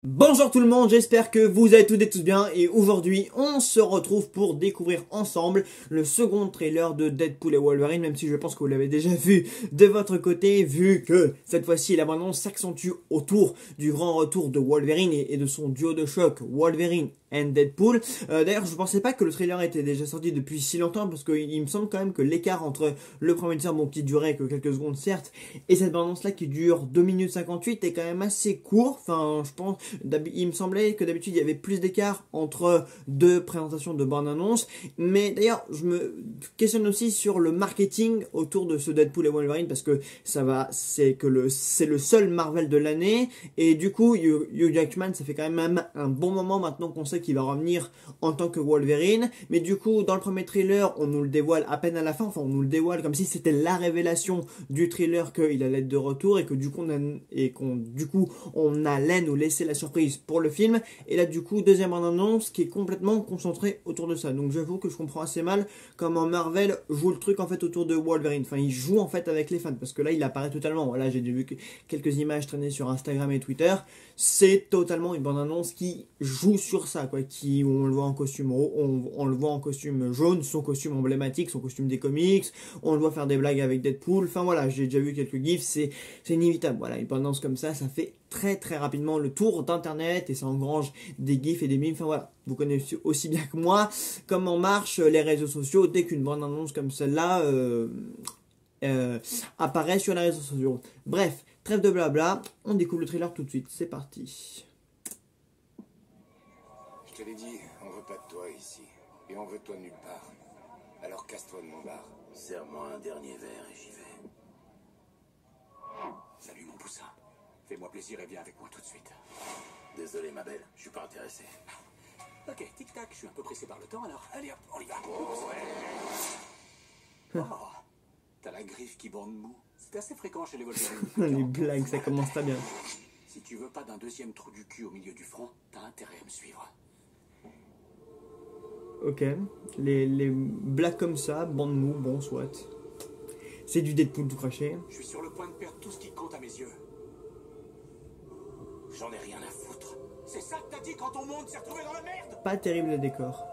Bonjour tout le monde, j'espère que vous allez toutes et tous bien et aujourd'hui on se retrouve pour découvrir ensemble le second trailer de Deadpool et Wolverine, même si je pense que vous l'avez déjà vu de votre côté, vu que cette fois-ci la bande-annonce s'accentue autour du grand retour de Wolverine et de son duo de choc Wolverine and Deadpool. D'ailleurs je pensais pas que le trailer était déjà sorti depuis si longtemps parce qu'il me semble quand même que l'écart entre le premier teaser, bon qui durait que quelques secondes certes, et cette bande-annonce là qui dure 2 minutes 58 est quand même assez court, enfin je pense. Il me semblait que d'habitude il y avait plus d'écart entre deux présentations de bande-annonce, mais d'ailleurs je me questionne aussi sur le marketing autour de ce Deadpool et Wolverine parce que c'est le seul Marvel de l'année et du coup Hugh Jackman ça fait quand même un bon moment maintenant qu'on sait qu'il va revenir en tant que Wolverine, mais du coup dans le premier trailer on nous le dévoile à peine à la fin, enfin on nous le dévoile comme si c'était la révélation du trailer qu'il allait être de retour et que du coup on allait nous laisser la surprise pour le film, et là du coup deuxième bande-annonce qui est complètement concentrée autour de ça, donc j'avoue que je comprends assez mal comment Marvel joue le truc en fait autour de Wolverine, enfin il joue en fait avec les fans, parce que là il apparaît totalement, voilà j'ai vu quelques images traîner sur Instagram et Twitter, c'est totalement une bande-annonce qui joue sur ça, quoi, on le voit en costume, on le voit en costume jaune, son costume emblématique, son costume des comics, on le voit faire des blagues avec Deadpool, enfin voilà, j'ai déjà vu quelques gifs, c'est inévitable, voilà, une bande-annonce comme ça fait très rapidement le tour d'internet et ça engrange des gifs et des mimes, enfin voilà, vous connaissez aussi bien que moi comment marchent les réseaux sociaux dès qu'une bande-annonce comme celle-là apparaît sur les réseaux sociaux. Bref, trêve de blabla, on découvre le trailer tout de suite, c'est parti. Je te l'ai dit, on veut pas de toi ici. Et on veut de toi nulle part. Alors casse-toi de mon bar. Serre-moi un dernier verre et j'y vais. Salut mon poussin. Fais-moi plaisir et viens avec moi tout de suite. Désolé ma belle, je suis pas intéressé. Ok, tic-tac, je suis un peu pressé par le temps alors. Allez hop, on y va. Oh, t'as la griffe qui bande mou. C'est assez fréquent chez les Wolverine. Les blagues, ça commence très bien. Si tu veux pas d'un deuxième trou du cul au milieu du front, t'as intérêt à me suivre. Ok, les blagues comme ça, bande mou, bon soit. C'est du Deadpool tout craché. Je suis sur le point de perdre tout ce qui compte à mes yeux. J'en ai rien à foutre. C'est ça que t'as dit quand ton monde s'est retrouvé dans la merde. Pas terrible le décor.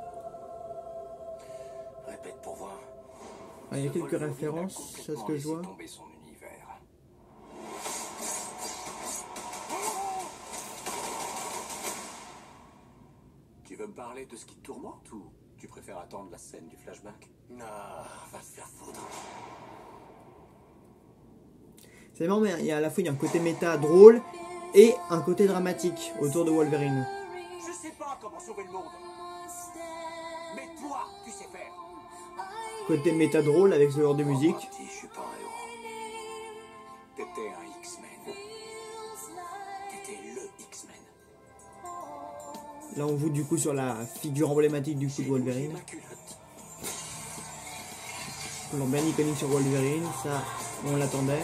Répète pour voir. Il y a quelques références, c'est ce que je vois. Tomber son univers. Tu veux me parler de ce qui te tourmente ou tu préfères attendre la scène du flashback? Non, va te faire foutre. C'est marrant, mais il y a à la fois un côté méta drôle et un côté dramatique autour de Wolverine. Je sais pas comment sauver le monde. Mais toi, tu sais faire. Côté méta drôle avec ce genre de musique. Je suis pas un héros. T'étais un X-Men. T'étais le X-Men. Là on joue du coup sur la figure emblématique du coup de Wolverine. Ma culotte. Plan bien iconique sur Wolverine, ça on l'attendait.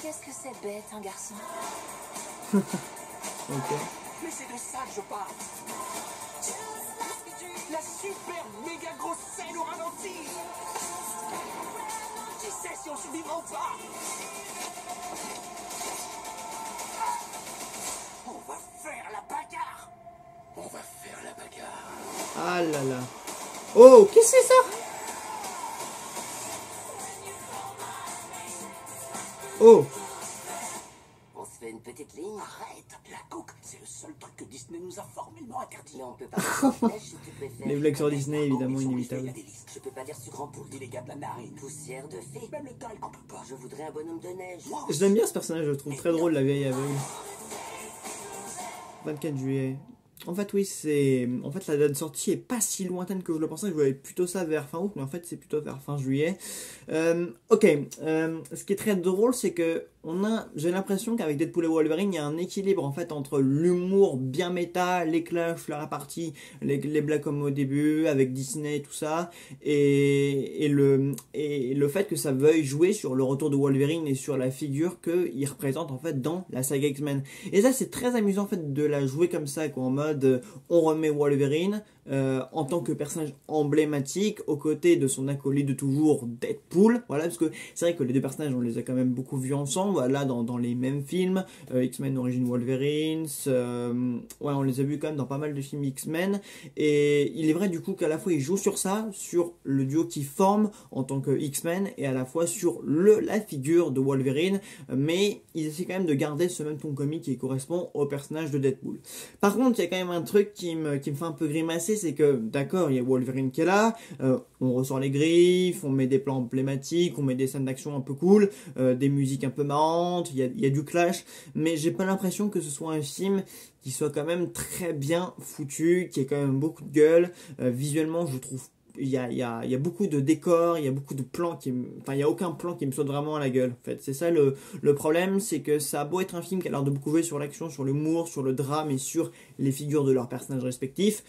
Qu'est-ce que c'est bête, un garçon? Ok. Mais c'est de ça que je parle. La super méga grosse scène au ralenti. Qui sait si on survivra ou pas? On va faire la bagarre. On va faire la bagarre. Ah là là. Oh, qu'est-ce que c'est ça? Oh. On se fait une petite ligne. Arrête, la coke, c'est le seul truc que Disney nous a formellement interdit. Mais on peut pas faire une flèche si tu préfères. Les blagues sur Disney évidemment Il y inévitables. a des listes. Je peux pas lire ce grand poule. Dis les gars de la narine. Poussière de fée. Même le talc, on peut pas. Je voudrais un bonhomme de neige. Je l'aime bien ce personnage, je le trouve très drôle, la vieille aveugle. 24 juillet. En fait oui, en fait la date de sortie est pas si lointaine que je le pensais, je voyais plutôt ça vers fin août, mais en fait c'est plutôt vers fin juillet. Ok, ce qui est très drôle c'est que j'ai l'impression qu'avec Deadpool et Wolverine il y a un équilibre en fait entre l'humour bien méta, les clashs, la répartie, les blagues comme au début avec Disney et tout ça, et le fait que ça veuille jouer sur le retour de Wolverine et sur la figure qu'il représente en fait dans la saga X-Men. Et ça c'est très amusant en fait de la jouer comme ça, quoi, en mode on remet Wolverine, en tant que personnage emblématique aux côtés de son acolyte de toujours Deadpool, voilà, parce que c'est vrai que les deux personnages on les a quand même beaucoup vus ensemble, voilà, dans les mêmes films, X-Men Origin Wolverine, ouais, on les a vus quand même dans pas mal de films X-Men, et il est vrai du coup qu'à la fois ils jouent sur ça, sur le duo qu'ils forment en tant que X-Men, et à la fois sur la figure de Wolverine, mais ils essaient quand même de garder ce même ton comique qui correspond au personnage de Deadpool. Par contre, il y a quand même un truc qui me fait un peu grimacer, c'est que, d'accord, il y a Wolverine qui est là, on ressort les griffes, on met des plans emblématiques, on met des scènes d'action un peu cool, des musiques un peu marrantes, il y a du clash, mais j'ai pas l'impression que ce soit un film qui soit quand même très bien foutu, qui ait quand même beaucoup de gueule, visuellement je trouve il y a beaucoup de décors, il y a beaucoup de plans enfin il y a aucun plan qui me saute vraiment à la gueule en fait. C'est ça le problème, c'est que ça a beau être un film qui a l'air de beaucoup jouer sur l'action, sur l'humour, sur le drame et sur les figures de leurs personnages respectifs.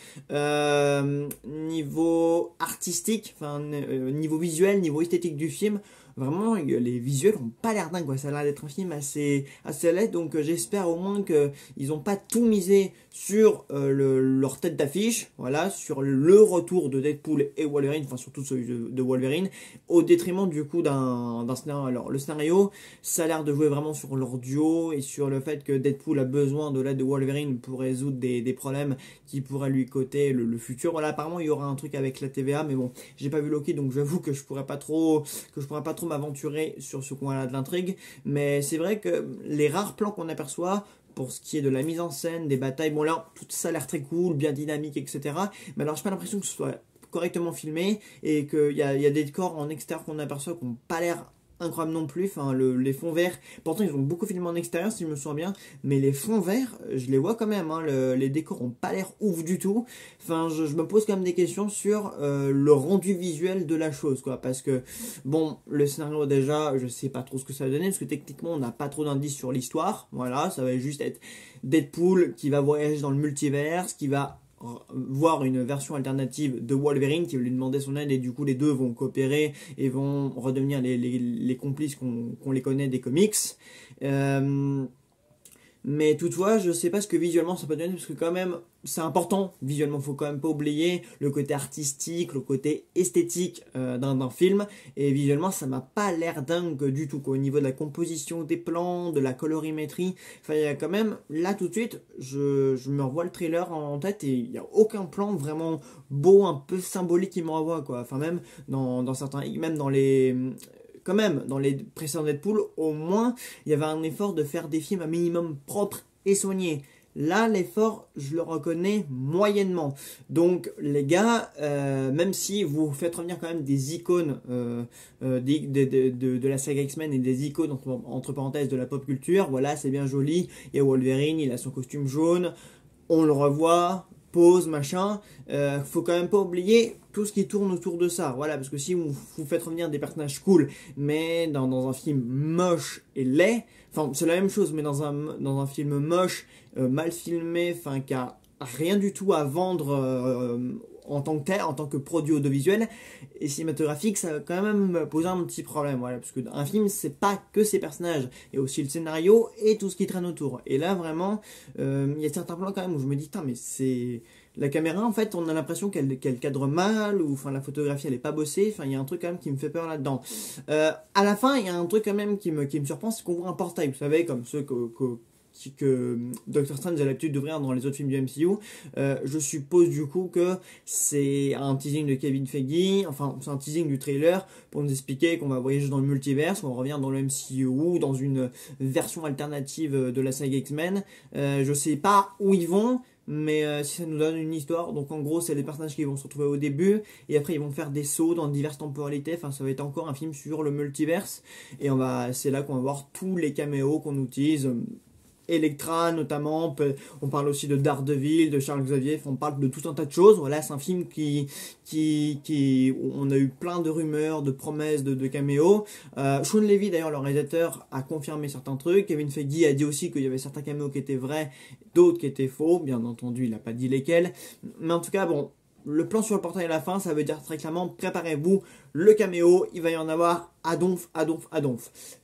Niveau artistique, enfin niveau visuel, niveau esthétique du film, vraiment les visuels ont pas l'air dingue quoi. Ça a l'air d'être un film assez laid, donc j'espère au moins que ils ont pas tout misé sur leur tête d'affiche, voilà, sur le retour de Deadpool et Wolverine, enfin surtout celui de Wolverine, au détriment du coup d'un scénario. Alors le scénario, ça a l'air de jouer vraiment sur leur duo et sur le fait que Deadpool a besoin de l'aide de Wolverine pour résoudre des problèmes qui pourraient lui coûter le futur. Voilà, apparemment il y aura un truc avec la TVA, mais bon, j'ai pas vu Loki, donc j'avoue que je pourrais pas trop m'aventurer sur ce coin-là de l'intrigue, mais c'est vrai que les rares plans qu'on aperçoit pour ce qui est de la mise en scène, des batailles, bon là, tout ça a l'air très cool, bien dynamique, etc. Mais alors j'ai pas l'impression que ce soit correctement filmé et qu'il y a des décors en extérieur qu'on aperçoit qui n'ont pas l'air incroyable non plus, enfin les fonds verts, pourtant ils ont beaucoup filmé en extérieur si je me souviens bien, mais les fonds verts, je les vois quand même, hein, les décors ont pas l'air ouf du tout, enfin je me pose quand même des questions sur le rendu visuel de la chose, quoi, parce que bon, le scénario déjà, je sais pas trop ce que ça va donner, parce que techniquement on n'a pas trop d'indices sur l'histoire, voilà, ça va juste être Deadpool qui va voyager dans le multiverse, qui va voir une version alternative de Wolverine qui va lui demander son aide, et du coup les deux vont coopérer et vont redevenir les complices qu'on les connaît des comics. Mais toutefois, je sais pas ce que visuellement ça peut donner, parce que quand même, c'est important, visuellement, faut quand même pas oublier le côté artistique, le côté esthétique d'un film, et visuellement, ça m'a pas l'air dingue du tout, quoi, au niveau de la composition des plans, de la colorimétrie, enfin, il y a quand même, là, tout de suite, je me revois le trailer en tête, et il y a aucun plan vraiment beau, un peu symbolique qui me renvoie, quoi, enfin, même dans certains, même dans les... Quand même, dans les précédents Deadpool, au moins, il y avait un effort de faire des films un minimum propres et soignés. Là, l'effort, je le reconnais moyennement. Donc, les gars, même si vous faites revenir quand même des icônes de la saga X-Men et des icônes, entre parenthèses, de la pop culture, voilà, c'est bien joli. Il y a Wolverine, il a son costume jaune, on le revoit, pause, machin, faut quand même pas oublier tout ce qui tourne autour de ça, voilà, parce que si vous faites revenir des personnages cool, mais dans un film moche et laid, enfin c'est la même chose, mais dans un film moche, mal filmé, enfin qui a rien du tout à vendre en tant que tel, en tant que produit audiovisuel et cinématographique, ça va quand même poser un petit problème, voilà, parce que un film c'est pas que ses personnages, il y a aussi le scénario et tout ce qui traîne autour. Et là vraiment, il y a certains plans quand même où je me dis, mais c'est la caméra en fait, on a l'impression qu'elle cadre mal, ou enfin la photographie elle est pas bossée, enfin il y a un truc quand même qui me fait peur là-dedans. À la fin, il y a un truc quand même qui me surprend, c'est qu'on voit un portail, vous savez, comme ceux que Doctor Strange a l'habitude d'ouvrir dans les autres films du MCU. Je suppose du coup que c'est un teasing de Kevin Feige, enfin c'est un teasing du trailer pour nous expliquer qu'on va voyager dans le multiverse, qu'on revient dans le MCU, dans une version alternative de la saga X-Men. Je sais pas où ils vont, mais si ça nous donne une histoire, donc en gros c'est les personnages qui vont se retrouver au début et après ils vont faire des sauts dans diverses temporalités, enfin ça va être encore un film sur le multiverse, et c'est là qu'on va voir tous les caméos qu'on utilise. Elektra notamment, on parle aussi de Daredevil, de Charles Xavier, on parle de tout un tas de choses. Voilà, c'est un film on a eu plein de rumeurs, de promesses, de caméos. Sean Levy d'ailleurs, le réalisateur, a confirmé certains trucs. Kevin Feige a dit aussi qu'il y avait certains caméos qui étaient vrais, d'autres qui étaient faux. Bien entendu, il n'a pas dit lesquels. Mais en tout cas, bon, le plan sur le portail à la fin, ça veut dire très clairement, préparez-vous, le caméo, il va y en avoir à donf.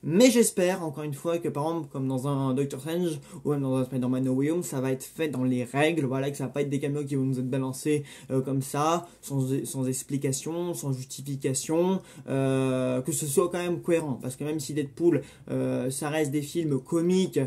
Mais j'espère, encore une fois, que par exemple, comme dans un Doctor Strange, ou même dans un Spider-Man No Way Home, ça va être fait dans les règles, voilà, que ça va pas être des caméos qui vont nous être balancés comme ça, sans explication, sans justification, que ce soit quand même cohérent, parce que même si Deadpool, ça reste des films comiques,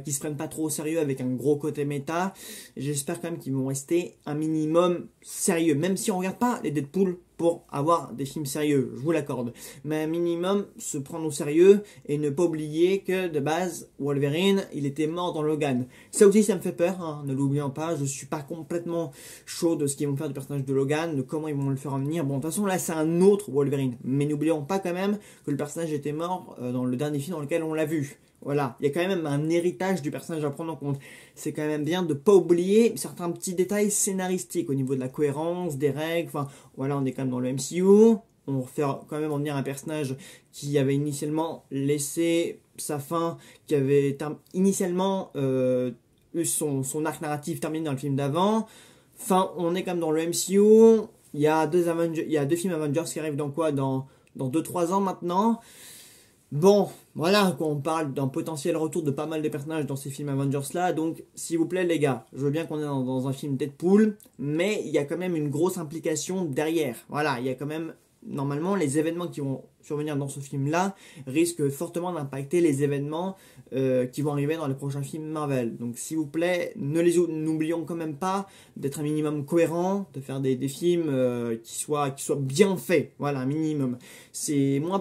qui se prennent pas trop au sérieux avec un gros côté méta, j'espère quand même qu'ils vont rester un minimum sérieux, même si on regarde pas les Deadpool pour avoir des films sérieux, je vous l'accorde, mais un minimum se prendre au sérieux et ne pas oublier que de base Wolverine il était mort dans Logan. Ça aussi ça me fait peur, hein, ne l'oublions pas, je suis pas complètement chaud de ce qu'ils vont faire du personnage de Logan, de comment ils vont le faire revenir. Bon, de toute façon là c'est un autre Wolverine, mais n'oublions pas quand même que le personnage était mort dans le dernier film dans lequel on l'a vu. Voilà, il y a quand même un héritage du personnage à prendre en compte. C'est quand même bien de ne pas oublier certains petits détails scénaristiques au niveau de la cohérence, des règles. Enfin, voilà, on est quand même dans le MCU. On fait quand même en venir un personnage qui avait initialement laissé sa fin, qui avait initialement eu son arc narratif terminé dans le film d'avant. Enfin, on est quand même dans le MCU. Il y a deux films Avengers qui arrivent dans quoi? Dans 2-3 ans maintenant. Bon, voilà, quand on parle d'un potentiel retour de pas mal de personnages dans ces films Avengers là, donc s'il vous plaît les gars, je veux bien qu'on est dans un film Deadpool, mais il y a quand même une grosse implication derrière. Voilà, il y a quand même, normalement, les événements qui vont survenir dans ce film-là risquent fortement d'impacter les événements qui vont arriver dans les prochains films Marvel. Donc s'il vous plaît, n'oublions quand même pas d'être un minimum cohérent, de faire des films qui soient bien faits. Voilà, un minimum.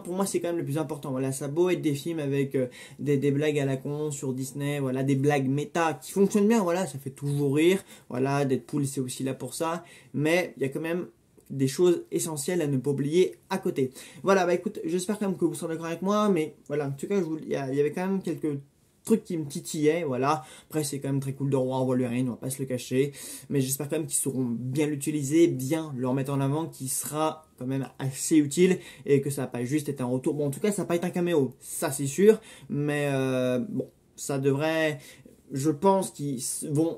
Pour moi, c'est quand même le plus important. Voilà, ça a beau être des films avec des blagues à la con sur Disney, voilà, des blagues méta qui fonctionnent bien, voilà, ça fait toujours rire. Voilà, Deadpool, c'est aussi là pour ça. Mais il y a quand même des choses essentielles à ne pas oublier à côté. Voilà, bah écoute, j'espère quand même que vous serez d'accord avec moi, mais voilà, en tout cas, il y avait quand même quelques trucs qui me titillaient, voilà. Après, c'est quand même très cool de revoir Wolverine, on va pas se le cacher, mais j'espère quand même qu'ils sauront bien l'utiliser, bien le remettre en avant, qui sera quand même assez utile, et que ça va pas juste être un retour. Bon, en tout cas, ça va pas être un caméo, ça c'est sûr, mais bon, ça devrait... Je pense qu'ils savent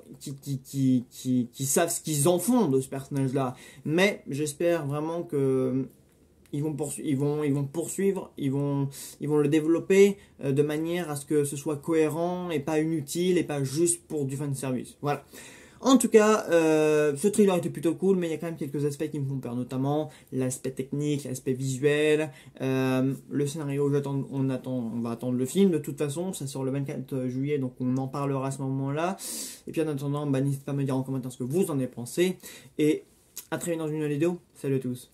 ce qu'ils en font de ce personnage-là. Mais j'espère vraiment que ils vont poursuivre, ils vont le développer de manière à ce que ce soit cohérent et pas inutile et pas juste pour du fanservice. Voilà. En tout cas, ce thriller était plutôt cool, mais il y a quand même quelques aspects qui me font peur, notamment l'aspect technique, l'aspect visuel, le scénario, on va attendre le film, de toute façon, ça sort le 24 juillet, donc on en parlera à ce moment-là, et puis en attendant, n'hésitez pas à me dire en commentaire ce que vous en avez pensé, et à très vite dans une nouvelle vidéo, salut à tous.